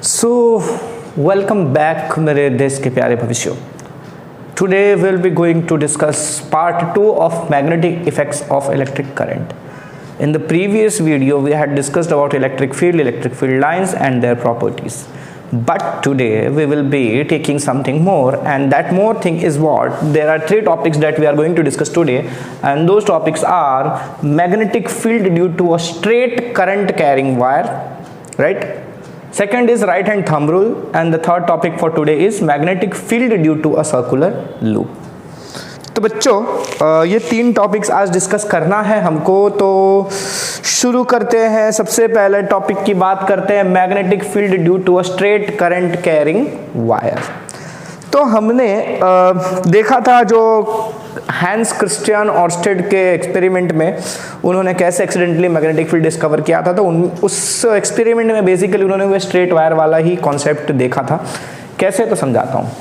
So welcome back मेरे देश के प्यारे भविष्यों। Today will be going to discuss part 2 of magnetic effects of electric current. In the previous video we had discussed about electric field lines and their properties. But today we will be taking something more, and that more thing is what? There are 3 topics that we are going to discuss today, and those topics are magnetic field due to a straight current carrying wire, right? Second is right hand thumb rule, and the third topic for today is magnetic field due to a circular loop. तो बच्चों ये 3 topics आज discuss करना है हमको, तो शुरू करते हैं। सबसे पहले टॉपिक की बात करते हैं magnetic field due to a straight current carrying wire. तो हमने देखा था जो हैंस क्रिस्टियन ऑर्स्टेड के एक्सपेरिमेंट में उन्होंने कैसे एक्सीडेंटली मैग्नेटिक फील्ड डिस्कवर किया था। तो उस एक्सपेरिमेंट में बेसिकली उन्होंने वो स्ट्रेट वायर वाला ही कॉन्सेप्ट देखा था। कैसे, तो समझाता हूँ।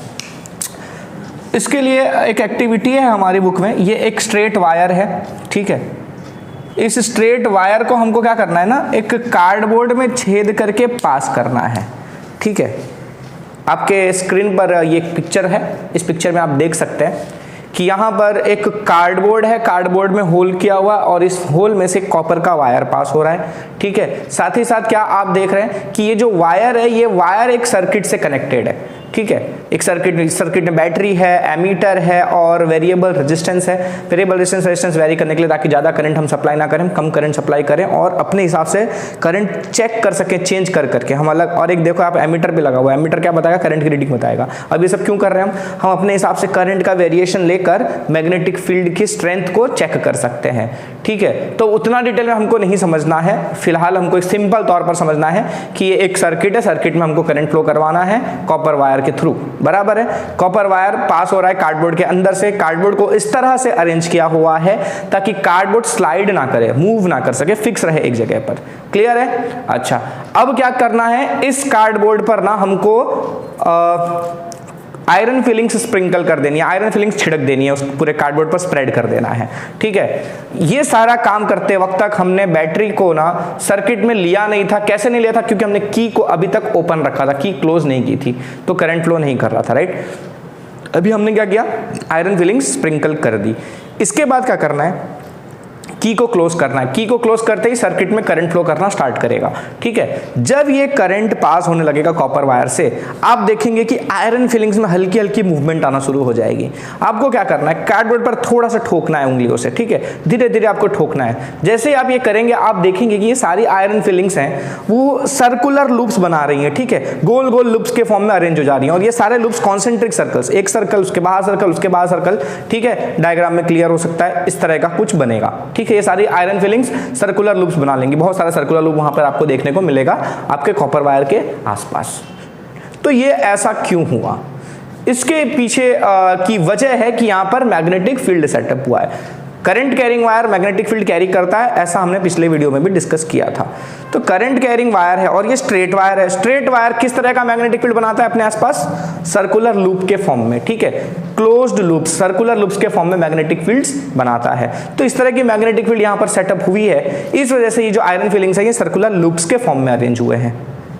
इसके लिए एक एक्टिविटी है हमारी बुक में। ये एक स्ट्रेट वायर है, ठीक है। इस स्ट्रेट वायर को हमको क्या करना है ना, एक कार्डबोर्ड में छेद करके पास करना है, ठीक है। आपके स्क्रीन पर ये एक पिक्चर है। इस पिक्चर में आप देख सकते हैं कि यहाँ पर एक कार्डबोर्ड है, कार्डबोर्ड में होल किया हुआ, और इस होल में से कॉपर का वायर पास हो रहा है, ठीक है। साथ ही साथ क्या आप देख रहे हैं कि ये जो वायर है, ये वायर एक सर्किट से कनेक्टेड है, ठीक है। एक सर्किट में बैटरी है, एमीटर है और वेरिएबल रेजिस्टेंस है। वेरिएबल रेजिस्टेंस वेरी करने के लिए, ताकि ज़्यादा करंट हम सप्लाई ना करें, कम करंट सप्लाई करें और अपने हिसाब से करंट चेक कर सकें, चेंज कर करके हम अलग। और एक देखो आप एमीटर भी लगा हुआ है। एमीटर क्या बताएगा? करंट की रीडिंग बताएगा। अब ये सब क्यों कर रहे हैं हम अपने हिसाब से करंट का वेरिएशन लेकर मैग्नेटिक फील्ड की स्ट्रेंथ को चेक कर सकते हैं, ठीक है। तो उतना डिटेल में हमको नहीं समझना है फिलहाल। हमको एक सिंपल तौर पर समझना है कि ये एक सर्किट है, सर्किट में हमको करंट फ्लो करवाना है कॉपर वायर के थ्रू, बराबर है। कॉपर वायर पास हो रहा है कार्डबोर्ड के अंदर से। कार्डबोर्ड को इस तरह से अरेंज किया हुआ है ताकि कार्डबोर्ड स्लाइड ना करे, मूव ना कर सके, फिक्स रहे एक जगह पर। क्लियर है? अच्छा, अब क्या करना है, इस कार्डबोर्ड पर ना हमको आयरन फिलिंग्स स्प्रिंकल कर देनी है, आयरन फिलिंग्स छिड़क देनी है, उस पूरे कार्डबोर्ड पर स्प्रेड कर देना है, ठीक है। ये सारा काम करते वक्त तक हमने बैटरी को ना सर्किट में लिया नहीं था। कैसे नहीं लिया था? क्योंकि हमने की को अभी तक ओपन रखा था, की क्लोज नहीं की थी, तो करंट फ्लो नहीं कर रहा था, राइट। अभी हमने क्या किया? आयरन फिलिंग्स स्प्रिंकल कर दी। इसके बाद क्या करना है? की को क्लोज करना है। की को क्लोज करते ही सर्किट में करंट फ्लो करना स्टार्ट करेगा, ठीक है। जब ये करंट पास होने लगेगा कॉपर वायर से, आप देखेंगे कि आयरन फिलिंग्स में हल्की हल्की मूवमेंट आना शुरू हो जाएगी। आपको क्या करना है? कार्डबोर्ड पर थोड़ा सा ठोकना है उंगलियों से, ठीक है। धीरे धीरे आपको ठोकना है। जैसे ही आप ये करेंगे, आप देखेंगे कि ये सारी आयरन फिलिंग्स हैं वो सर्कुलर लूप्स बना रही हैं, ठीक है। गोल गोल लूप्स के फॉर्म में अरेंज हो जा रही हैं, और ये सारे लूप्स कॉन्सेंट्रिक सर्कल्स, एक सर्कल उसके बाहर सर्कल, उसके बाहर सर्कल, ठीक है। डायग्राम में क्लियर हो सकता है, इस तरह का कुछ बनेगा, ठीक है। ये सारी आयरन फिलिंग्स सर्कुलर लूप्स बना लेंगी। बहुत सारे सर्कुलर लूप वहां पर आपको देखने को मिलेगा आपके कॉपर वायर के आसपास। तो ये ऐसा क्यों हुआ? इसके पीछे की वजह है कि यहां पर मैग्नेटिक फील्ड सेटअप हुआ है। Current carrying wire magnetic field carry करता है, ऐसा हमने पिछले वीडियो में भी डिस्कस किया था। तो करंट कैरिंग वायर है और ये स्ट्रेट वायर है। स्ट्रेट वायर किस तरह का मैग्नेटिक फील्ड बनाता है अपने आसपास? सर्कुलर लूप के फॉर्म में, ठीक है। क्लोज्ड लूप, सर्कुलर लूप्स के फॉर्म में मैग्नेटिक फील्ड्स बनाता है। तो इस तरह की मैग्नेटिक फील्ड यहां पर सेटअप हुई है। इस वजह से ये जो आयरन फिलिंग्स है ये सर्कुलर लूप्स के फॉर्म में अरेंज हुए हैं।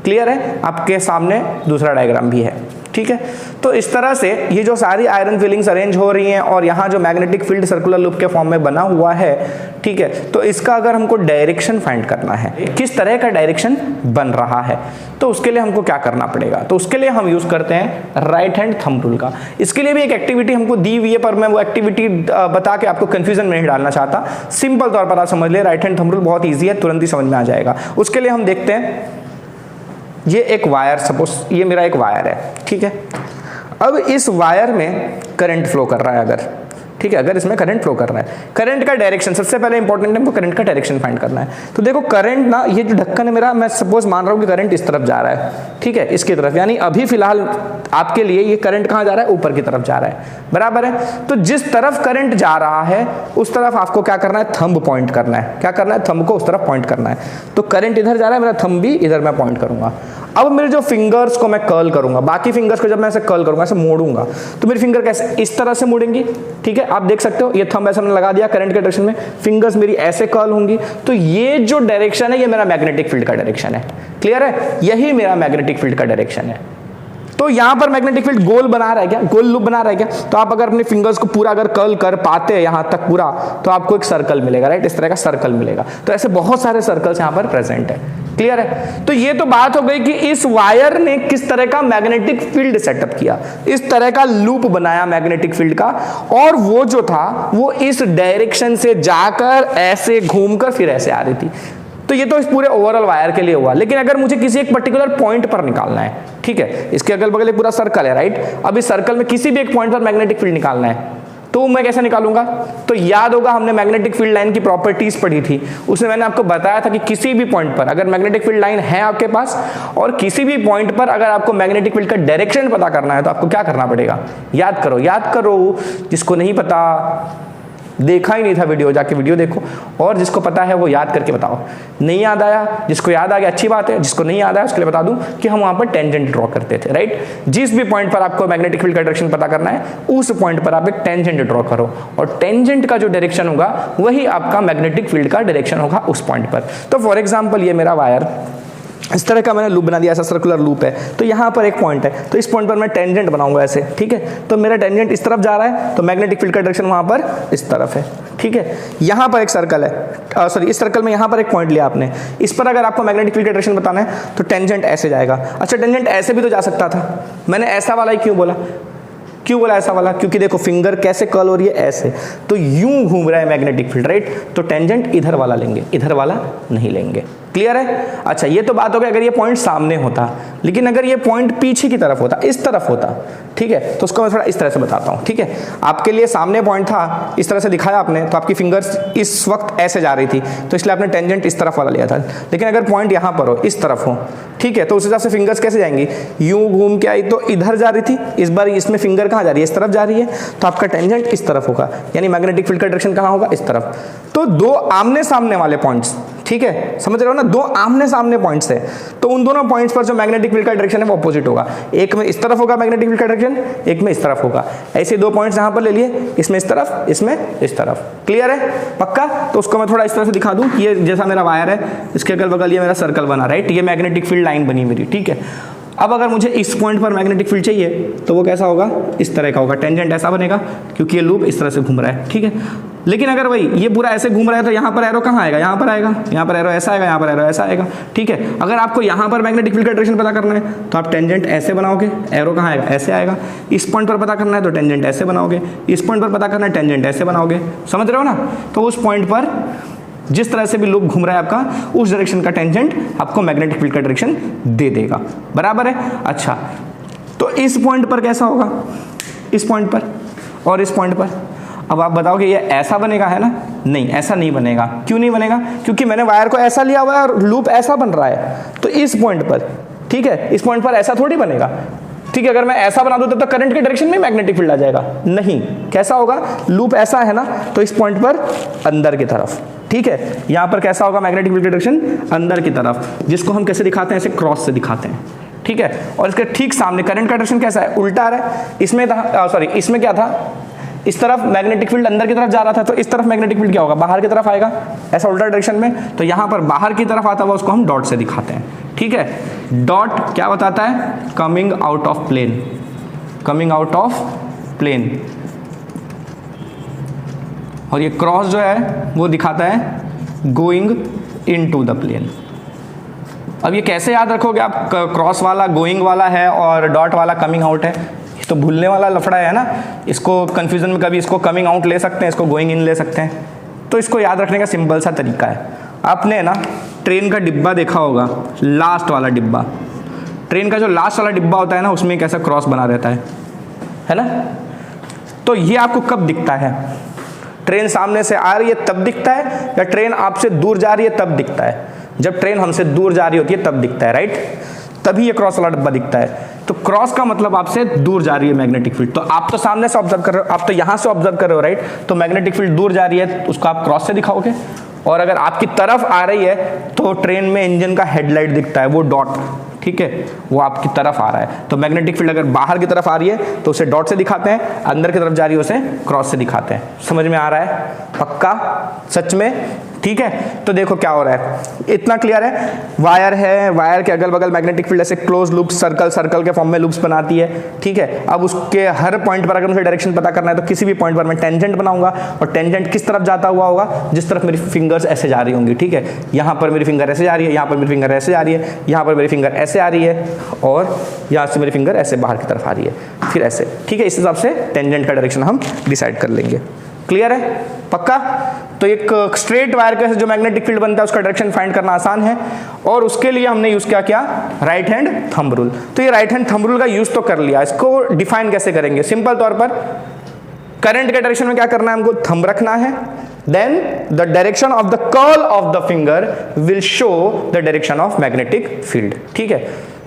क्लियर है? आपके सामने दूसरा डायग्राम भी है, ठीक है। तो इस तरह से ये जो सारी आयरन फिलिंग्स अरेंज हो रही हैं और यहाँ जो मैग्नेटिक फील्ड सर्कुलर लूप के फॉर्म में बना हुआ है, ठीक है। तो इसका अगर हमको डायरेक्शन फाइंड करना है, किस तरह का डायरेक्शन बन रहा है, तो उसके लिए हमको क्या करना पड़ेगा? तो उसके लिए हम यूज करते हैं राइट हैंड थंब रूल का। इसके लिए भी एक एक्टिविटी हमको दी हुई है, पर मैं वो एक्टिविटी बता के आपको कंफ्यूजन में नहीं डालना चाहता। सिंपल तौर पर आप समझ ले, राइट हैंड थंब रूल बहुत ईजी है, तुरंत ही समझ में आ जाएगा। उसके लिए हम देखते हैं, ये एक वायर, सपोज ये मेरा एक वायर है, ठीक है। अब इस वायर में करंट फ्लो कर रहा है अगर, ठीक है। अगर इसमें करंट फ्लो कर रहा है, करंट का डायरेक्शन सबसे पहले इंपॉर्टेंट है, हमको करंट का डायरेक्शन फाइंड करना है। तो देखो करंट ना, ये जो ढक्कन है मेरा, मैं सपोज मान रहा हूँ कि करंट इस तरफ जा रहा है, ठीक है, इसकी तरफ। यानी अभी फिलहाल आपके लिए ये करंट कहाँ जा रहा है? ऊपर की तरफ जा रहा है, बराबर है। तो जिस तरफ करंट जा रहा है उस तरफ आपको क्या करना है? थंब पॉइंट करना है। क्या करना है? थंब को उस तरफ पॉइंट करना है। तो करंट इधर जा रहा है, मेरा थंब भी इधर मैं पॉइंट करूंगा। अब मेरे जो फिंगर्स को मैं कर्ल करूंगा, बाकी फिंगर्स को जब मैं ऐसे कर्ल करूंगा, ऐसे मोड़ूंगा, तो मेरी फिंगर कैसे इस तरह से मुड़ेंगी। ठीक है, आप देख सकते हो ये थंब ऐसे मैंने लगा दिया करंट के डायरेक्शन में, फिंगर्स मेरी ऐसे कर्ल होंगी। तो ये जो डायरेक्शन है ये मेरा मैग्नेटिक फील्ड का डायरेक्शन है। क्लियर है, यही मेरा मैग्नेटिक फील्ड का डायरेक्शन है। तो यहां पर मैग्नेटिक फील्ड गोल बना रहा है क्या, गोल लूप बना रहा है क्या? तो आप अगर अपने फिंगर्स को पूरा अगर कर्ल कर पाते हैं यहां तक पूरा, तो आपको एक सर्कल मिलेगा, राइट, इस तरह का सर्कल मिलेगा। तो ऐसे बहुत सारे सर्कल्स यहां पर प्रेजेंट है। क्लियर है, तो ये तो बात हो गई कि इस वायर ने किस तरह का मैग्नेटिक फील्ड सेटअप किया, इस तरह का लूप बनाया मैग्नेटिक फील्ड का, और वो जो था वो इस डायरेक्शन से जाकर ऐसे घूमकर फिर ऐसे आ रही थी। तो ये तो इस पूरे ओवरऑल वायर के लिए हुआ। लेकिन अगर मुझे किसी एक पर्टिकुलर पॉइंट पर निकालना है, ठीक है, इसके अगल बगल एक पूरा सर्कल है, राइट, अब इस सर्कल में किसी भी एक पॉइंट पर मैग्नेटिक फील्ड निकालना है, तो मैं कैसे निकालूंगा? तो याद होगा हमने मैग्नेटिक फील्ड लाइन की प्रॉपर्टीज पढ़ी थी, उसमें मैंने आपको बताया था कि किसी भी पॉइंट पर अगर मैग्नेटिक फील्ड लाइन है आपके पास और किसी भी पॉइंट पर अगर आपको मैग्नेटिक फील्ड का डायरेक्शन पता करना है, तो आपको क्या करना पड़ेगा? याद करो, याद करो, जिसको नहीं पता, देखा ही नहीं था वीडियो, जाके वीडियो देखो, और जिसको पता है वो याद करके बताओ। नहीं याद आया, जिसको याद आ गया अच्छी बात है, जिसको नहीं याद आया उसके लिए बता दूं कि हम वहां पर टेंजेंट ड्रॉ करते थे, राइट। जिस भी पॉइंट पर आपको मैग्नेटिक फील्ड का डायरेक्शन पता करना है, उस पॉइंट पर आप एक टेंजेंट ड्रॉ करो, और टेंजेंट का जो डायरेक्शन होगा वही आपका मैग्नेटिक फील्ड का डायरेक्शन होगा उस पॉइंट पर। तो फॉर एग्जाम्पल ये मेरा वायर इस तरह का मैंने लूप बना दिया, ऐसा सर्कुलर लूप है, तो यहाँ पर एक पॉइंट है, तो इस पॉइंट पर मैं टेंजेंट बनाऊंगा ऐसे, ठीक है। तो मेरा टेंजेंट इस तरफ जा रहा है, तो मैग्नेटिक फील्ड का डायरेक्शन वहाँ पर इस तरफ है, ठीक है। यहाँ पर एक सर्कल है, सॉरी इस सर्कल में यहाँ पर एक पॉइंट लिया आपने, इस पर अगर आपको मैग्नेटिक फील्ड का डायरेक्शन बताना है तो टेंजेंट ऐसे जाएगा। अच्छा, टेंजेंट ऐसे भी तो जा सकता था, मैंने ऐसा वाला ही क्यों बोला? क्यों बोला ऐसा वाला? क्योंकि देखो फिंगर कैसे कर्ल हो रही है, ऐसे, तो यूं घूम रहा है मैग्नेटिक फील्ड, राइट, तो टेंजेंट इधर वाला लेंगे, इधर वाला नहीं लेंगे। क्लियर है? अच्छा, ये तो बात हो गई अगर ये पॉइंट सामने होता, लेकिन अगर ये पॉइंट पीछे की तरफ होता, इस तरफ होता, ठीक है, तो उसको मैं थोड़ा इस तरह से बताता हूँ, ठीक है। आपके लिए सामने पॉइंट था, इस तरह से दिखाया आपने, तो आपकी फिंगर्स इस वक्त ऐसे जा रही थी, तो इसलिए आपने टेंजेंट इस तरफ वाला लिया था। लेकिन अगर पॉइंट यहाँ पर हो, इस तरफ हो, ठीक है, तो उस हिसाब से फिंगर्स कैसे जाएंगी? यूं घूम के आई तो इधर जा रही थी, इस बार इसमें फिंगर कहाँ जा रही है? इस तरफ जा रही है, तो आपका टेंजेंट इस तरफ होगा, यानी मैग्नेटिक फील्ड का डायरेक्शन कहाँ होगा? इस तरफ। तो दो आमने सामने वाले पॉइंट्स, ठीक है, समझ रहे हो ना, दो आमने सामने पॉइंट्स है, तो उन दोनों पॉइंट्स पर जो मैग्नेटिक फील्ड का डायरेक्शन है वो अपोजिट होगा। एक में इस तरफ होगा मैग्नेटिक फील्ड का डायरेक्शन, एक में इस तरफ होगा। ऐसे दो पॉइंट्स यहां पर ले लिए, इसमें इस तरफ, इसमें इस तरफ। क्लियर है? पक्का? तो उसको मैं थोड़ा इस तरह से दिखा दूं, ये जैसा मेरा वायर है, इसके अगल बगल ये मेरा सर्कल बना, राइट, ये मैग्नेटिक फील्ड लाइन बनी मेरी, ठीक है। अब अगर मुझे इस पॉइंट पर मैग्नेटिक फील्ड चाहिए तो वो कैसा होगा? इस तरह का होगा, टेंजेंट ऐसा बनेगा क्योंकि ये लूप इस तरह से घूम रहा है, ठीक है। लेकिन अगर भाई ये पूरा ऐसे घूम रहा है तो यहाँ पर एरो कहाँ आएगा? यहाँ पर आएगा, यहाँ पर एरो ऐसा आएगा, यहाँ पर एरो ऐसा आएगा, ठीक है। अगर आपको यहाँ पर मैग्नेटिक फील्ड का डायरेक्शन पता करना है तो आप टेंजेंट ऐसे बनाओगे, एरो कहाँ आएगा? ऐसे आएगा। इस पॉइंट पर पता करना है तो टेंजेंट ऐसे बनाओगे, इस पॉइंट पर पता करना है टेंजेंट ऐसे बनाओगे, समझ रहे हो ना। तो उस पॉइंट पर जिस तरह से भी लूप घूम रहा है आपका, उस डायरेक्शन का टेंजेंट आपको मैग्नेटिक फील्ड का डायरेक्शन दे देगा, बराबर है। अच्छा, तो इस पॉइंट पर कैसा होगा? इस पॉइंट पर और इस पॉइंट पर। अब आप बताओगे ये ऐसा बनेगा, है ना? नहीं, ऐसा नहीं बनेगा। क्यों नहीं बनेगा? क्योंकि मैंने वायर को ऐसा लिया हुआ है और लूप ऐसा बन रहा है, तो इस पॉइंट पर, ठीक है, इस पॉइंट पर ऐसा थोड़ी बनेगा, ठीक है। अगर मैं ऐसा बना दूं तब तक करंट के डायरेक्शन में मैग्नेटिक फील्ड आ जाएगा, नहीं। कैसा होगा? लूप ऐसा है ना, तो इस पॉइंट पर अंदर की तरफ, ठीक है। यहां पर कैसा होगा मैग्नेटिक फील्ड डायरेक्शन? अंदर की तरफ, जिसको हम कैसे दिखाते हैं? ऐसे क्रॉस से दिखाते हैं, ठीक है। और इसके ठीक सामने करंट का डायरेक्शन कैसा है? उल्टा आ रहा है। इसमें था, सॉरी, इसमें क्या था? इस तरफ मैग्नेटिक फील्ड अंदर की तरफ जा रहा था, तो इस तरफ मैग्नेटिक फील्ड क्या होगा? बाहर की तरफ आएगा, ऐसा उल्टा डायरेक्शन में। तो यहां पर बाहर की तरफ आता हुआ उसको हम डॉट से दिखाते हैं, ठीक है। डॉट क्या बताता है? Coming out of plane, coming out of plane. और ये क्रॉस जो है वो दिखाता है गोइंग इनटू द प्लेन। अब ये कैसे याद रखोगे आप? क्रॉस वाला गोइंग वाला है और डॉट वाला कमिंग आउट है, तो भूलने वाला लफड़ा है ना। इसको कंफ्यूजन में कभी इसको कमिंग आउट ले सकते हैं, इसको गोइंग इन ले सकते हैं। तो इसको याद रखने का सिंपल सा तरीका है, आपने ना ट्रेन का डिब्बा देखा होगा, लास्ट वाला डिब्बा, ट्रेन का जो लास्ट वाला डिब्बा होता है ना, उसमें एक ऐसा क्रॉस बना रहता है ना। तो ये आपको कब दिखता है? ट्रेन सामने से आ रही है तब दिखता है, या ट्रेन आपसे दूर जा रही है तब दिखता है? जब ट्रेन हमसे दूर जा रही होती है तब दिखता है, राइट, तभी ये क्रॉस वाला डिब्बा दिखता है। तो क्रॉस का मतलब आपसे दूर जा रही है मैग्नेटिक फील्ड, तो आप तो सामने से ऑब्जर्व कर रहे हो, आप तो यहां से ऑब्जर्व कर रहे हो, राइट, तो मैग्नेटिक फील्ड दूर जा रही है, उसको आप क्रॉस से दिखाओगे। और अगर आपकी तरफ आ रही है तो ट्रेन में इंजन का हेडलाइट दिखता है, वो डॉट, ठीक है, वो आपकी तरफ आ रहा है। तो मैग्नेटिक फील्ड अगर बाहर की तरफ आ रही है तो उसे डॉट से दिखाते हैं, अंदर की तरफ जा रही है उसे क्रॉस से दिखाते हैं। समझ में आ रहा है? पक्का? सच में? ठीक है, तो देखो क्या हो रहा है, इतना क्लियर है। वायर है, वायर के अगल बगल मैग्नेटिक फील्ड ऐसे क्लोज लूप सर्कल के फॉर्म में लूप्स बनाती है। ठीक है, अब उसके हर पॉइंट पर अगर मुझे डायरेक्शन पता करना है तो किसी भी पॉइंट पर मैं टेंजेंट बनाऊंगा, और टेंजेंट किस तरफ जाता हुआ होगा? जिस तरफ मेरी फिंगर्स ऐसे जा रही होंगी। ठीक है, यहाँ पर मेरी फिंगर ऐसे जा रही है, यहाँ पर मेरी फिंगर ऐसे जा रही है, यहाँ पर मेरी फिंगर ऐसे आ रही है, और यहाँ से मेरी फिंगर ऐसे बाहर की तरफ आ रही है, फिर ऐसे। ठीक है, इस हिसाब से टेंजेंट का डायरेक्शन हम डिसाइड कर लेंगे। क्लियर है? पक्का? तो एक स्ट्रेट वायर का जो मैग्नेटिक फील्ड बनता है उसका डायरेक्शन फाइंड करना आसान है, और उसके लिए हमने यूज किया राइट हैंड थंब रूल। तो ये राइट हैंड थंब रूल का यूज तो कर लिया, इसको डिफाइन कैसे करेंगे? सिंपल तौर पर करंट के डायरेक्शन में क्या करना है हमको? थंब रखना है, then the direction of the curl of the finger will show the direction of magnetic field. ठीक है,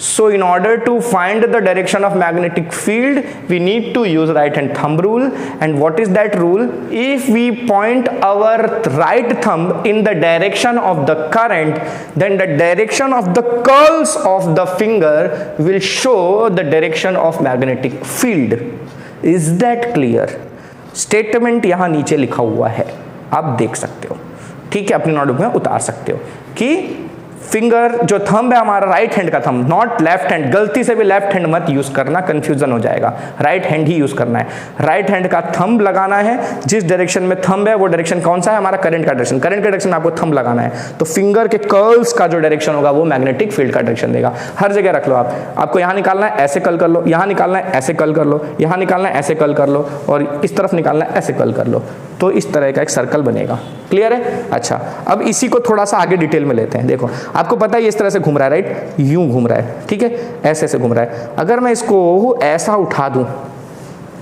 so in order to find the direction of magnetic field we need to use right hand thumb rule. And what is that rule? If we point our right thumb in the direction of the current, then the direction of the curls of the finger will show the direction of magnetic field. Is that clear? Statement यहां नीचे लिखा हुआ है, आप देख सकते हो। ठीक है, अपनी नोटबुक में उतार सकते हो कि फिंगर जो थंब है हमारा, राइट हैंड का थंब, नॉट लेफ्ट हैंड। गलती से भी लेफ्ट हैंड मत यूज करना, कंफ्यूजन हो जाएगा। राइट हैंड ही यूज करना है। राइट हैंड का थंब लगाना है, जिस डायरेक्शन में थंब है वो डायरेक्शन कौन सा है? हमारा करंट का डायरेक्शन। करंट के डायरेक्शन में आपको थंब लगाना है, तो फिंगर के कर्ल्स का जो डायरेक्शन होगा वो मैग्नेटिक फील्ड का डायरेक्शन देगा। हर जगह रख लो आप। आपको यहाँ निकालना है, ऐसे कल कर लो, यहाँ निकालना है, ऐसे कल कर लो, यहाँ निकालना है, ऐसे कल कर लो, और इस तरफ निकालना है, ऐसे कल कर लो, तो इस तरह का एक सर्कल बनेगा। क्लियर है? अच्छा, अब इसी को थोड़ा सा आगे डिटेल में लेते हैं। देखो, आपको पता है ये इस तरह से घूम रहा है, राइट? यूं घूम रहा है, ठीक है, ऐसे ऐसे घूम रहा है। अगर मैं इसको ऐसा उठा दूं,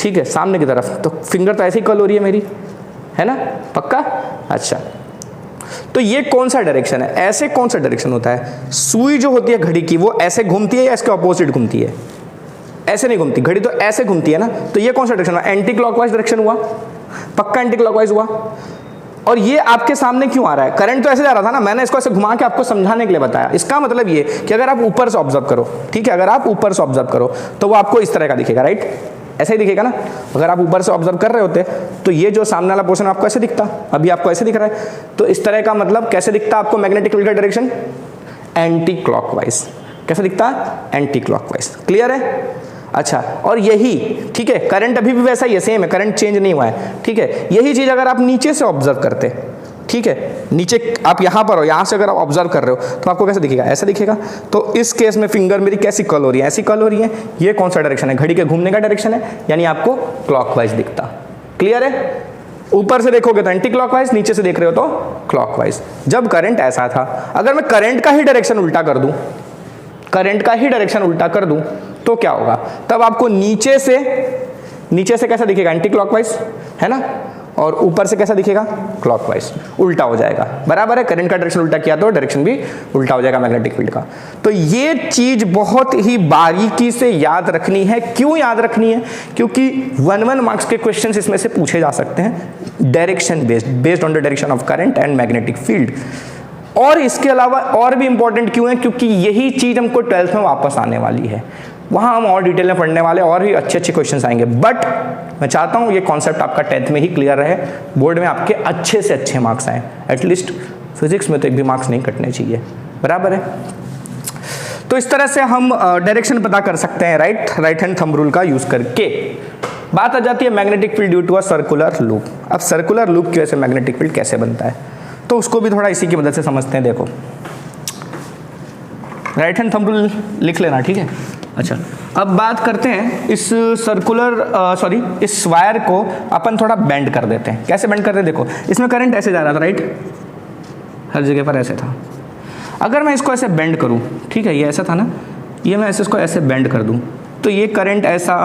ठीक है, सामने की तरफ, तो फिंगर तो ऐसे ही कल हो रही है मेरी, है ना? पक्का? अच्छा, तो ये कौन सा डायरेक्शन है? ऐसे कौन सा डायरेक्शन होता है? सुई जो होती है घड़ी की वो ऐसे घूमती है या इसके ऑपोजिट घूमती है? ऐसे नहीं घूमती, घड़ी तो ऐसे घूमती है ना। तो ये कौन सा डायरेक्शन हुआ? एंटी क्लॉकवाइज डायरेक्शन हुआ। पक्का एंटी क्लॉकवाइज हुआ। और ये आपके सामने क्यों आ रहा है? करंट तो ऐसे जा रहा था ना, मैंने इसको ऐसे घुमा के आपको समझाने के लिए बताया। इसका मतलब ये कि अगर आप ऊपर से ऑब्जर्व करो, ठीक है, अगर आप ऊपर से ऑब्जर्व करो तो वो आपको इस तरह का दिखेगा, राइट? ऐसे ही दिखेगा ना। अगर आप ऊपर से ऑब्जर्व कर रहे होते तो ये जो सामने वाला पोर्शन आपको ऐसे दिखता, अभी आपको ऐसे दिख रहा है। तो इस तरह का मतलब कैसे दिखता आपको मैग्नेटिक फील्ड का डायरेक्शन? Anti clockwise. कैसे दिखता? Anti clockwise. क्लियर है? अच्छा, और यही, ठीक है, करंट अभी भी वैसा ही है, सेम है, करंट चेंज नहीं हुआ है। ठीक है, यही चीज अगर आप नीचे से ऑब्जर्व करते, ठीक है, नीचे आप यहां पर हो, यहां से अगर आप ऑब्जर्व कर रहे हो तो आपको कैसे दिखेगा? ऐसा दिखेगा। तो इस केस में फिंगर मेरी कैसी कल हो रही है? ऐसी कल हो रही है। ये कौन सा डायरेक्शन है? घड़ी के घूमने का डायरेक्शन है, यानी आपको क्लॉकवाइज दिखता। क्लियर है? ऊपर से देखोगे तो एंटी क्लॉकवाइज, नीचे से देख रहे हो तो क्लॉकवाइज। जब करंट ऐसा था, अगर मैं करंट का ही डायरेक्शन उल्टा कर दूं, करंट का ही डायरेक्शन उल्टा कर दूं तो क्या होगा? तब आपको नीचे से कैसा दिखेगा? एंटी क्लॉकवाइज, है ना? और ऊपर से कैसा दिखेगा? क्लॉकवाइज। उल्टा हो जाएगा। बराबर है? करंट का डायरेक्शन उल्टा किया तो डायरेक्शन भी उल्टा हो जाएगा मैग्नेटिक फील्ड का। तो ये चीज बहुत ही बारीकी से याद रखनी है। क्यों याद रखनी है? क्योंकि 1 मार्क्स के क्वेश्चंस इसमें से पूछे जा सकते हैं direction based on the direction of current and magnetic field. और इसके अलावा और भी इंपॉर्टेंट क्यों है? क्योंकि यही चीज हमको 12th में वापस आने वाली है। वहां हम और डिटेल में पढ़ने वाले, और भी अच्छे अच्छे क्वेश्चंस आएंगे। बट मैं चाहता हूं ये कॉन्सेप्ट आपका 10th में ही क्लियर रहे, बोर्ड में आपके अच्छे से अच्छे मार्क्स आए। एटलीस्ट फिजिक्स में तो एक भी मार्क्स नहीं कटने चाहिए। बराबर है? तो इस तरह से हम डायरेक्शन पता कर सकते हैं राइट हैंड थंब रूल का यूज करके। बात आ जाती है magnetic field due to a circular loop. अब सर्कुलर लूप की वजह से मैग्नेटिक फील्ड कैसे बनता है, तो उसको भी थोड़ा इसी की मदद से समझते हैं। देखो, राइट हैंड थंब रूल लिख लेना, ठीक है? अच्छा, अब बात करते हैं इस इस वायर को अपन थोड़ा बेंड कर देते हैं। कैसे बेंड करते हैं? देखो, इसमें करंट ऐसे जा रहा था, राइट? हर जगह पर ऐसे था। अगर मैं इसको ऐसे बेंड करूं, ठीक है, ये ऐसा था ना, ये मैं ऐसे इसको ऐसे बेंड कर दूं, तो ये करंट ऐसा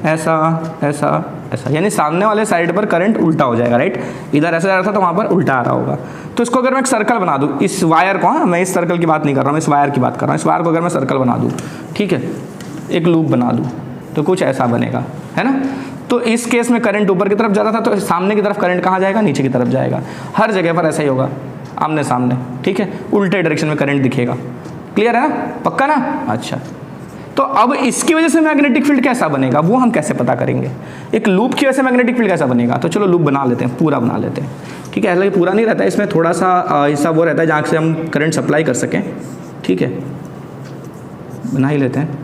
ऐसा ऐसा ऐसा, यानी सामने वाले साइड पर करंट उल्टा हो जाएगा, राइट? इधर ऐसा जा रहा था तो वहां पर उल्टा आ रहा होगा। तो इसको अगर मैं एक सर्कल बना दूं, इस वायर को, हाँ, मैं इस सर्कल की बात नहीं कर रहा हूँ, इस वायर की बात कर रहा हूँ। इस वायर को अगर मैं सर्कल बना दूं, ठीक है, एक लूप बना दूं, तो कुछ ऐसा बनेगा, है ना? तो इस केस में करंट ऊपर की तरफ जा रहा था, तो सामने की तरफ करंट कहाँ जाएगा? नीचे की तरफ जाएगा। हर जगह पर ऐसा ही होगा, आमने सामने, ठीक है, उल्टे डायरेक्शन में करंट दिखेगा। क्लियर है ना, पक्का ना? अच्छा, तो अब इसकी वजह से मैग्नेटिक फील्ड कैसा बनेगा वो हम कैसे पता करेंगे? एक लूप की वजह से मैग्नेटिक फील्ड कैसा बनेगा? तो चलो लूप बना लेते हैं, पूरा बना लेते हैं, ठीक है। ऐसा पूरा नहीं रहता है, इसमें थोड़ा सा हिस्सा वो रहता है जहाँ से हम करंट सप्लाई कर सकें, ठीक है, बना ही लेते हैं।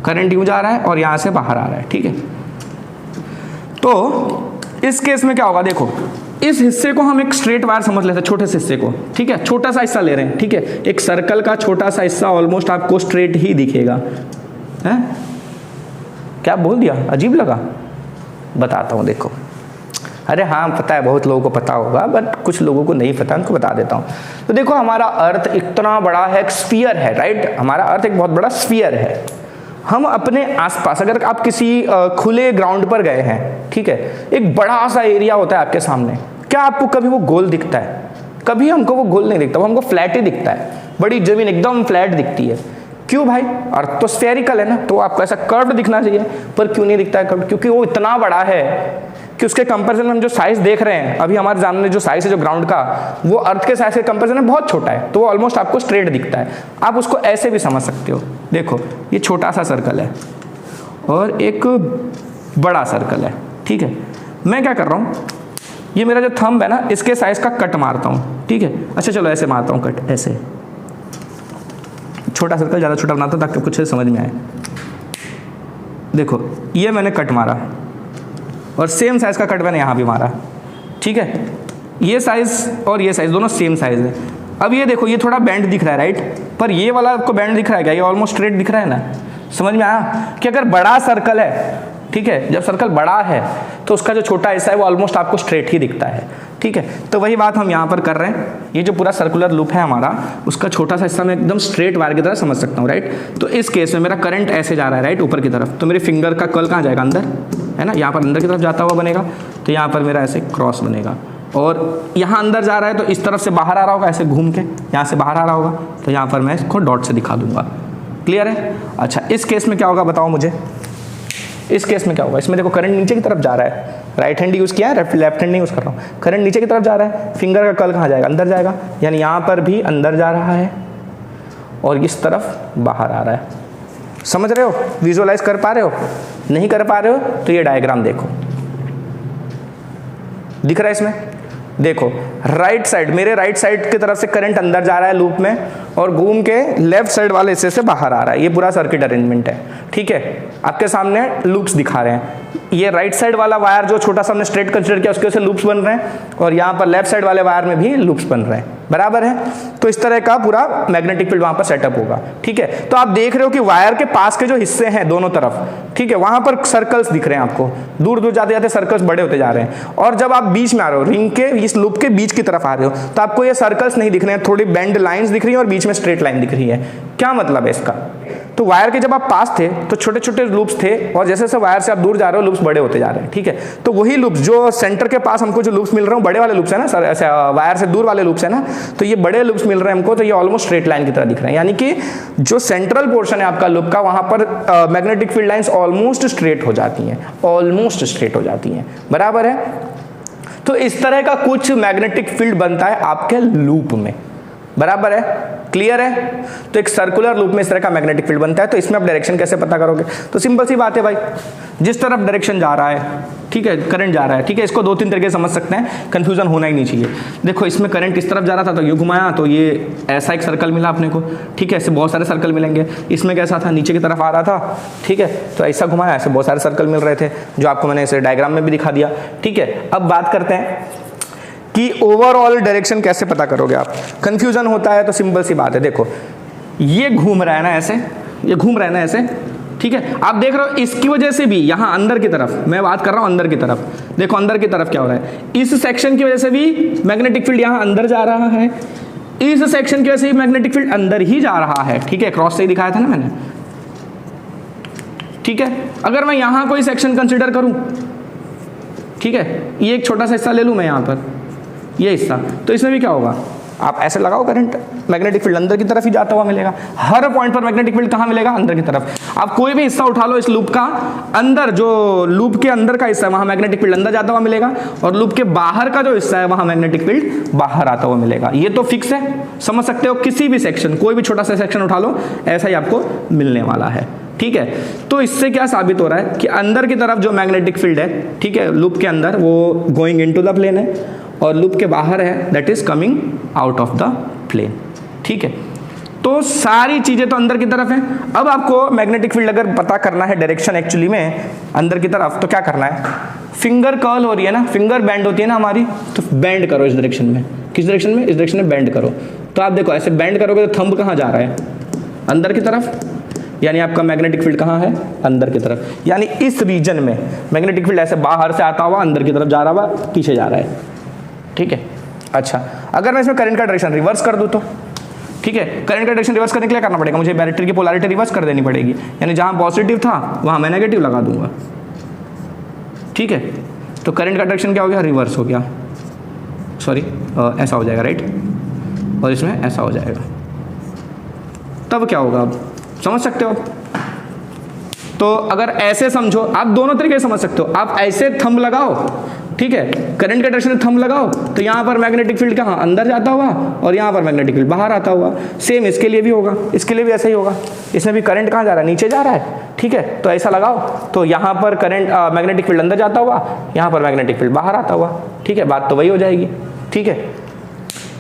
करंट यूँ जा रहा है और यहाँ से बाहर आ रहा है, ठीक है। तो इस केस में क्या होगा, देखो इस हिस्से को हम एक स्ट्रेट वायर समझ लेते हैं, छोटे से हिस्से को, ठीक है, छोटा सा हिस्सा ले रहे हैं, ठीक है। एक सर्कल का छोटा सा हिस्सा ऑलमोस्ट आपको स्ट्रेट ही दिखेगा, है? क्या बोल दिया, अजीब लगा? बताता हूँ, देखो। अरे हाँ पता है, बहुत लोगों को पता होगा, बट कुछ लोगों को नहीं पता, उनको बता देता हूँ। तो देखो हमारा अर्थ इतना बड़ा है, एक स्फीयर है, राइट? हमारा अर्थ एक बहुत बड़ा स्फीयर है। हम अपने आसपास, अगर आप किसी खुले ग्राउंड पर गए हैं, ठीक है, एक बड़ा सा एरिया होता है आपके सामने, क्या आपको कभी वो गोल दिखता है? कभी हमको वो गोल नहीं दिखता, वो हमको फ्लैट ही दिखता है। बड़ी जमीन एकदम फ्लैट दिखती है। क्यों भाई? अर्थ तो स्फेरिकल है ना, तो आपको ऐसा कर्व दिखना चाहिए, पर क्यों नहीं दिखता है कर्व? क्योंकि वो इतना बड़ा है कि उसके कंपैरिजन में हम जो साइज देख रहे हैं अभी हमारे सामने, जो साइज है जो ग्राउंड का, वो अर्थ के साइज के कंपैरिजन में बहुत छोटा है, तो वो ऑलमोस्ट आपको स्ट्रेट दिखता है। आप उसको ऐसे भी समझ सकते हो, देखो ये छोटा सा सर्कल है और एक बड़ा सर्कल है, ठीक है। मैं क्या कर रहा हूँ, ये मेरा जो थंब है ना, इसके साइज का कट मारता हूँ, ठीक है। अच्छा चलो ऐसे मारता हूँ कट, ऐसे छोटा सर्कल ज़्यादा छोटा बनाता हूँ ताकि कुछ समझ में आए। देखो ये मैंने कट मारा और सेम साइज का कट मैंने यहाँ भी मारा, ठीक है। ये साइज और ये साइज दोनों सेम साइज है। अब ये देखो, ये थोड़ा बैंड दिख रहा है, राइट? पर ये वाला आपको बैंड दिख रहा है क्या? ये ऑलमोस्ट स्ट्रेट दिख रहा है ना। समझ में आया कि अगर बड़ा सर्कल है, ठीक है, जब सर्कल बड़ा है तो उसका जो छोटा हिस्सा है वो ऑलमोस्ट आपको स्ट्रेट ही दिखता है, ठीक है। तो वही बात हम यहाँ पर कर रहे हैं। ये जो पूरा सर्कुलर लूप है हमारा, उसका छोटा सा हिस्सा मैं एकदम स्ट्रेट वायर की तरह समझ सकता हूँ, राइट? तो इस केस में मेरा करंट ऐसे जा रहा है, राइट, ऊपर की तरफ, तो मेरे फिंगर का कर्ल कहाँ जाएगा? अंदर, है ना, यहाँ पर अंदर की तरफ जाता हुआ बनेगा। तो यहाँ पर मेरा ऐसे क्रॉस बनेगा और यहाँ अंदर जा रहा है तो इस तरफ से बाहर आ रहा होगा, ऐसे घूम के यहाँ से बाहर आ रहा होगा, तो यहाँ पर मैं इसको डॉट से दिखा दूंगा। क्लियर है? अच्छा, इस केस में क्या होगा बताओ मुझे? इस केस में क्या होगा? इसमें देखो करंट नीचे की तरफ जा रहा है, राइट हैंड यूज़ किया है, लेफ्ट हैंड नहीं यूज़ कर रहा हूँ। करंट नीचे की तरफ जा रहा है, फिंगर का कर्ल कहाँ जाएगा? अंदर जाएगा, यानी यहाँ पर भी अंदर जा रहा है और इस तरफ बाहर आ रहा है। समझ रहे हो? विजुअलाइज कर पा रहे हो? नहीं कर पा रहे हो तो ये डायग्राम देखो, दिख रहा है इसमें? देखो राइट साइड, मेरे राइट साइड की तरफ से करंट अंदर जा रहा है लूप में और घूम के लेफ्ट साइड वाले हिस्से से बाहर आ रहा है। ये पूरा सर्किट अरेंजमेंट है, ठीक है। आपके सामने लूप्स दिखा रहे हैं। ये राइट साइड वाला वायर जो छोटा सा हमने स्ट्रेट कंसीडर किया उसके वजह से लूप्स बन रहे हैं और यहाँ पर लेफ्ट साइड वाले वायर में भी लूप्स बन रहे हैं, बराबर है। तो इस तरह का पूरा मैग्नेटिक फील्ड वहां पर सेटअप होगा, ठीक है। तो आप देख रहे हो कि वायर के पास के जो हिस्से हैं दोनों तरफ, ठीक है, वहां पर सर्कल्स दिख रहे हैं आपको, दूर दूर जाते जाते सर्कल्स बड़े होते जा रहे हैं। और जब आप बीच में आ रहे हो, रिंग के इस लूप के बीच की तरफ आ रहे हो, तो आपको ये सर्कल्स नहीं दिख रहे हैं, थोड़ी बेंड लाइंस दिख रही है और बीच में स्ट्रेट लाइन दिख रही है। क्या मतलब है इसका? तो वायर के जब आप पास थे तो छोटे छोटे लूप्स थे और जैसे जैसे वायर से आप दूर जा रहे हो लूप्स बड़े होते जा रहे हैं, ठीक है। तो वही लूप्स जो सेंटर के पास हमको जो लूप्स मिल रहे हैं बड़े वाले लूप्स है ना सर, ऐसे वायर से दूर वाले लूप्स है ना, तो ये बड़े लूप्स मिल रहे हैं हमको, तो ये ऑलमोस्ट स्ट्रेट लाइन की तरह दिख रहे हैं। यानी कि जो सेंट्रल पोर्शन है आपका लूप का, वहां पर magnetic field lines almost straight हो जाती हैं, ऑलमोस्ट स्ट्रेट हो जाती हैं, बराबर है। तो इस तरह का कुछ मैग्नेटिक फील्ड बनता है आपके लूप में, बराबर है, क्लियर है। तो एक सर्कुलर लूप में इस तरह का मैग्नेटिक फील्ड बनता है। तो इसमें आप डायरेक्शन कैसे पता करोगे? तो सिंपल सी बात है भाई, जिस तरफ डायरेक्शन जा रहा है, ठीक है, करंट जा रहा है, ठीक है, इसको दो तीन तरीके से समझ सकते हैं, कंफ्यूजन होना ही नहीं चाहिए। देखो इसमें करंट इस तरफ जा रहा था तो ये घुमाया तो ये ऐसा एक सर्कल मिला अपने को, ठीक है, ऐसे बहुत सारे सर्कल मिलेंगे। इसमें कैसा था, नीचे की तरफ आ रहा था, ठीक है, तो ऐसा घुमाया, ऐसे बहुत सारे सर्कल मिल रहे थे जो आपको मैंने इसे डायग्राम में भी दिखा दिया, ठीक है। अब बात करते हैं कि ओवरऑल डायरेक्शन कैसे पता करोगे आप। कंफ्यूजन होता है तो सिंपल सी बात है, देखो ये घूम रहा है ना ऐसे, ये घूम रहा है ना ऐसे, ठीक है। आप देख रहे हो इसकी वजह से भी यहाँ अंदर की तरफ, मैं बात कर रहा हूँ अंदर की तरफ, देखो अंदर की तरफ क्या हो रहा है, इस सेक्शन की वजह से भी मैग्नेटिक फील्ड यहाँ अंदर जा रहा है, इस सेक्शन की वजह से भी मैग्नेटिक फील्ड अंदर ही जा रहा है, ठीक है, क्रॉस से ही दिखाया था ना मैंने, ठीक है। अगर मैं यहाँ कोई सेक्शन कंसिडर करूँ, ठीक है, ये एक छोटा सा हिस्सा ले लूँ मैं यहाँ पर, ये हिस्सा, तो इसमें भी क्या होगा, आप ऐसे लगाओ करंट, मैग्नेटिक फील्ड अंदर की तरफ ही जाता हुआ मिलेगा। हर पॉइंट पर मैग्नेटिक फील्ड कहाँ मिलेगा? अंदर की तरफ। आप कोई भी हिस्सा उठा लो इस लूप का, अंदर जो लूप के अंदर का हिस्सा है वहां मैग्नेटिक फील्ड अंदर जाता हुआ मिलेगा, और लूप के बाहर का जो हिस्सा है वहां मैग्नेटिक फील्ड बाहर आता हुआ मिलेगा। ये तो फिक्स है, समझ सकते हो। किसी भी सेक्शन, कोई भी छोटा सा सेक्शन उठा लो, ऐसा ही आपको मिलने वाला है, ठीक है। तो इससे क्या साबित हो रहा है कि अंदर की तरफ जो मैग्नेटिक फील्ड है, ठीक है, लूप के अंदर, वो गोइंग इनटू द प्लेन है, और लूप के बाहर है that is coming out of the plane, ठीक है। तो सारी चीजें तो अंदर की तरफ है। अब आपको मैग्नेटिक फील्ड अगर पता करना है डायरेक्शन एक्चुअली में अंदर की तरफ, तो क्या करना है? फिंगर कर्ल हो रही है ना, फिंगर बेंड होती है ना हमारी, तो बेंड करो इस डायरेक्शन में। किस डायरेक्शन में? इस डायरेक्शन में बेंड करो। तो आप देखो ऐसे बेंड करोगे तो थंब कहाँ जा रहा है? अंदर की तरफ, यानी आपका मैग्नेटिक फील्ड कहाँ है? अंदर की तरफ। यानी इस रीजन में मैग्नेटिक फील्ड ऐसे बाहर से आता हुआ अंदर की तरफ जा रहा हुआ, पीछे जा रहा है, ठीक है। अच्छा, अगर मैं इसमें करंट का डायरेक्शन रिवर्स कर दूं तो, ठीक है, करंट का डायरेक्शन रिवर्स करने के लिए करना पड़ेगा मुझे, बैटरी की पोलैरिटी रिवर्स कर देनी पड़ेगी, यानी जहां पॉजिटिव था वहां मैं नेगेटिव लगा दूंगा, ठीक है। तो करंट का डायरेक्शन क्या हो गया? रिवर्स हो गया, सॉरी ऐसा हो जाएगा, राइट, और इसमें ऐसा हो जाएगा। तब क्या होगा? आप समझ सकते हो। तो अगर ऐसे समझो, आप दोनों तरीके से समझ सकते हो। आप ऐसे थंब लगाओ, ठीक है, करंट के डायरेक्शन में थंब लगाओ, तो यहां पर मैग्नेटिक फील्ड कहां? अंदर जाता हुआ, और यहां पर मैग्नेटिक फील्ड बाहर आता हुआ। सेम इसके लिए भी होगा, इसके लिए भी ऐसा ही होगा। इसमें भी करंट कहां जा रहा है? नीचे जा रहा है, ठीक है। तो ऐसा लगाओ, तो यहां पर करंट मैग्नेटिक फील्ड अंदर जाता हुआ, यहां पर मैग्नेटिक फील्ड बाहर आता हुआ, ठीक है। बात तो वही हो जाएगी, ठीक है।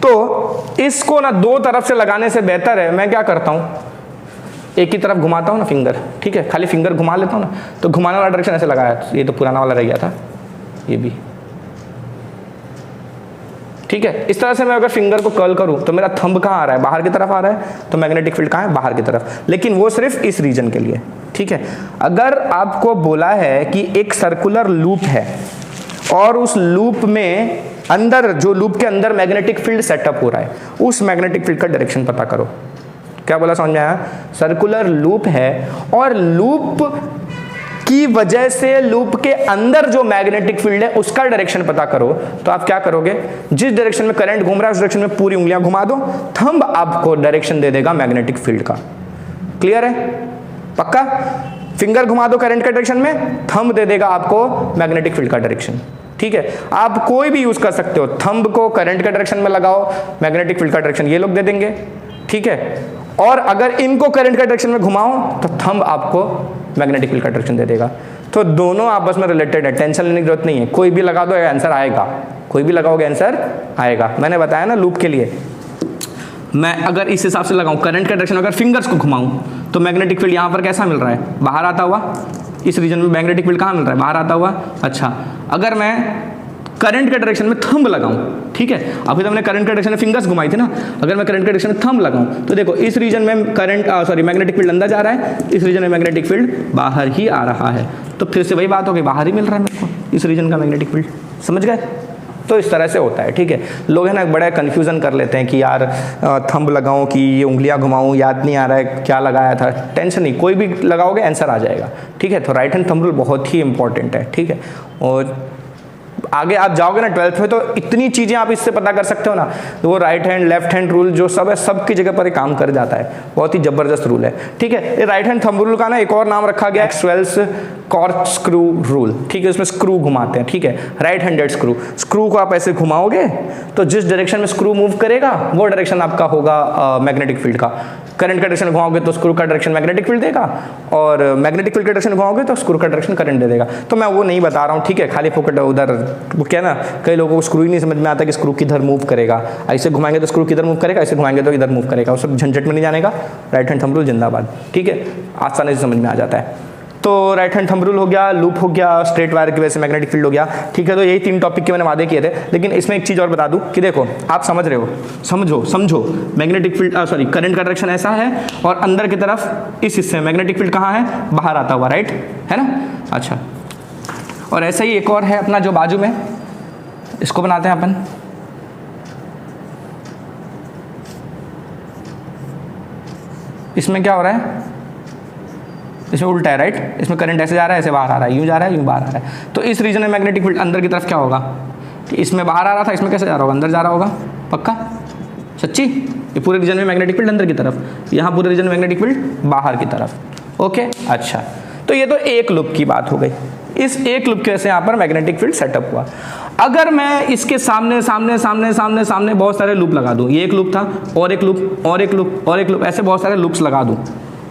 तो इसको ना दो तरफ से लगाने से बेहतर है, मैं क्या करता हूं, एक ही तरफ घुमाता हूं ना फिंगर, ठीक है, खाली फिंगर घुमा लेता हूं ना, तो घुमाने वाला डायरेक्शन ऐसे लगाया, ये तो पुराना वाला रह गया था, ये भी, ठीक है। इस तरह से मैं अगर फिंगर को कर्ल करूं तो मेरा थंब कहां आ रहा है? बाहर की तरफ आ रहा है, तो मैग्नेटिक फील्ड कहां है? बाहर की तरफ, लेकिन वो सिर्फ इस रीजन के लिए, ठीक है। अगर आपको बोला है कि एक सर्कुलर लूप है और उस लूप में अंदर, जो लूप के अंदर मैग्नेटिक फील्ड सेटअप हो रहा है, उस मैग्नेटिक फील्ड का डायरेक्शन पता करो। क्या बोला, समझ में आया? सर्कुलर लूप है और लूप की वजह से लूप के अंदर जो मैग्नेटिक फील्ड है उसका डायरेक्शन पता करो। तो आप क्या करोगे? जिस डायरेक्शन में करंट घूम रहा है उस डायरेक्शन में पूरी उंगलियां घुमा दो, थंब आपको डायरेक्शन दे देगा मैग्नेटिक फील्ड का। क्लियर है? पक्का? फिंगर घुमा दो करंट के डायरेक्शन में, थंब दे देगा आपको मैग्नेटिक फील्ड का डायरेक्शन, ठीक है। आप कोई भी यूज कर सकते हो, थंब को करंट के डायरेक्शन में लगाओ, मैग्नेटिक फील्ड का डायरेक्शन ये लोग दे देंगे, ठीक है। और अगर इनको करंट के डायरेक्शन में घुमाओ तो थंब आपको मैग्नेटिक फील्ड का डायरेक्शन दे देगा। तो दोनों आपस में रिलेटेड है, टेंशन लेने की जरूरत नहीं है। कोई भी लगा दो आंसर आएगा, कोई भी लगाओगे आंसर आएगा। मैंने बताया ना लूप के लिए, मैं अगर इस हिसाब से लगाऊं करंट का डायरेक्शन, अगर फिंगर्स को घुमाऊं तो मैग्नेटिक फील्ड यहां पर कैसा मिल रहा है? बाहर आता हुआ। इस रीजन में मैग्नेटिक फील्ड कहां मिल रहा है? बाहर आता हुआ। अच्छा, अगर मैं करंट के डायरेक्शन में थंब लगाऊं, ठीक है, अभी तो हमने करंट के डायरेक्शन में फिंगर्स घुमाई थी ना, अगर मैं करंट के डायरेक्शन में थंब लगाऊं तो देखो इस रीजन में मैग्नेटिक फील्ड अंदर जा रहा है, इस रीजन में मैग्नेटिक फील्ड बाहर ही आ रहा है। तो फिर से वही बात हो गई, बाहर ही मिल रहा है मेरे को इस रीजन का मैग्नेटिक फील्ड। समझ गए? तो इस तरह से होता है, ठीक है। लोग है ना बड़ा कन्फ्यूजन कर लेते हैं कि यार थंब लगाऊं कि ये उंगलियां घुमाऊं, याद नहीं आ रहा है क्या लगाया था। टेंशन नहीं, कोई भी लगाओगे आंसर आ जाएगा, ठीक है। तो राइट हैंड थंब रूल बहुत ही इंपॉर्टेंट है, ठीक है। और आगे आप जाओगे ना 12th में तो इतनी चीजें आप इससे पता कर सकते हो ना, तो वो right hand left hand rule जो सब है, सबकी जगह पर ये काम कर जाता है। बहुत ही जबरदस्त रूल है, ठीक है। ये राइट हैंड थंब रूल का ना एक और नाम रखा गया मैक्सवेल्स कॉर्क स्क्रू रूल, ठीक है। उसमें स्क्रू घुमाते हैं, ठीक है, राइट हैंडेड स्क्रू। स्क्रू को आप ऐसे घुमाओगे तो जिस डायरेक्शन में स्क्रू मूव करेगा वो डायरेक्शन आपका होगा मैग्नेटिक फील्ड का। करंट का डायरेक्शन घुमाओगे तो स्क्रू का डायरेक्शन मैग्नेटिक फील्ड देगा, और मैग्नेटिक फील्ड का डायरेक्शन घुमाओगे तो स्क्रू का डायरेक्शन करंट दे देगा। तो मैं वो नहीं बता रहा हूँ, ठीक है, खाली फोकट उधर वो क्या ना, कई लोगों को स्क्रू ही नहीं समझ में आता कि स्क्रू किधर मूव करेगा। ऐसे घुमाएंगे तो स्क्रू किधर मूव करेगा, ऐसे घुमाएंगे तो इधर मूव करेगा। उस सब झंझट में नहीं जाने का। राइट हैंड थंब रूल जिंदाबाद, ठीक है, आसानी से समझ में आ जाता है। तो राइट हैंड थंब रूल हो गया, लूप हो गया, स्ट्रेट वायर की वजह से मैग्नेटिक फील्ड हो गया, ठीक है। तो यही 3 टॉपिक के मैंने वादे किए थे। लेकिन इसमें एक चीज़ और बता दूं कि देखो आप समझ रहे हो, समझो मैग्नेटिक फील्ड करंट का डायरेक्शन ऐसा है और अंदर की तरफ इस हिस्से में मैग्नेटिक फील्ड कहाँ है? बाहर आता हुआ, राइट है ना। अच्छा, और ऐसा ही एक और है अपना जो बाजू में, इसको बनाते हैं अपन। इसमें क्या हो रहा है? इसमें उल्टा है, राइट। इसमें करंट ऐसे जा रहा है, ऐसे बाहर आ रहा है, यूं जा रहा है, यूं बाहर आ रहा है। तो इस रीजन में मैग्नेटिक फील्ड अंदर की तरफ क्या होगा कि इसमें बाहर आ रहा था, इसमें कैसे जा रहा होगा? अंदर जा रहा होगा। पक्का? सच्ची? ये पूरे रीजन में मैग्नेटिक फील्ड अंदर की तरफ, यहाँ पूरे रीजन में मैग्नेटिक फील्ड बाहर की तरफ। ओके, अच्छा, तो ये तो एक लूप की बात हो गई। इस एक लूप की वजह से यहाँ पर मैग्नेटिक फील्ड सेटअप हुआ। अगर मैं इसके सामने सामने सामने सामने सामने बहुत सारे लूप लगा दूं, ये एक लूप था और एक लूप और एक लूप और एक लूप, ऐसे बहुत सारे लूप्स लगा दूं,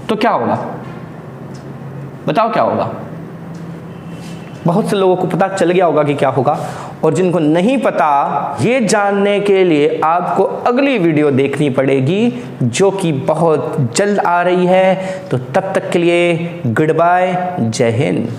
तो क्या होगा? बताओ क्या होगा? बहुत से लोगों को पता चल गया होगा कि क्या होगा, और जिनको नहीं पता, ये जानने के लिए आपको अगली वीडियो देखनी पड़ेगी जो कि बहुत जल्द आ रही है। तो तब तक के लिए गुड बाय, जय हिंद।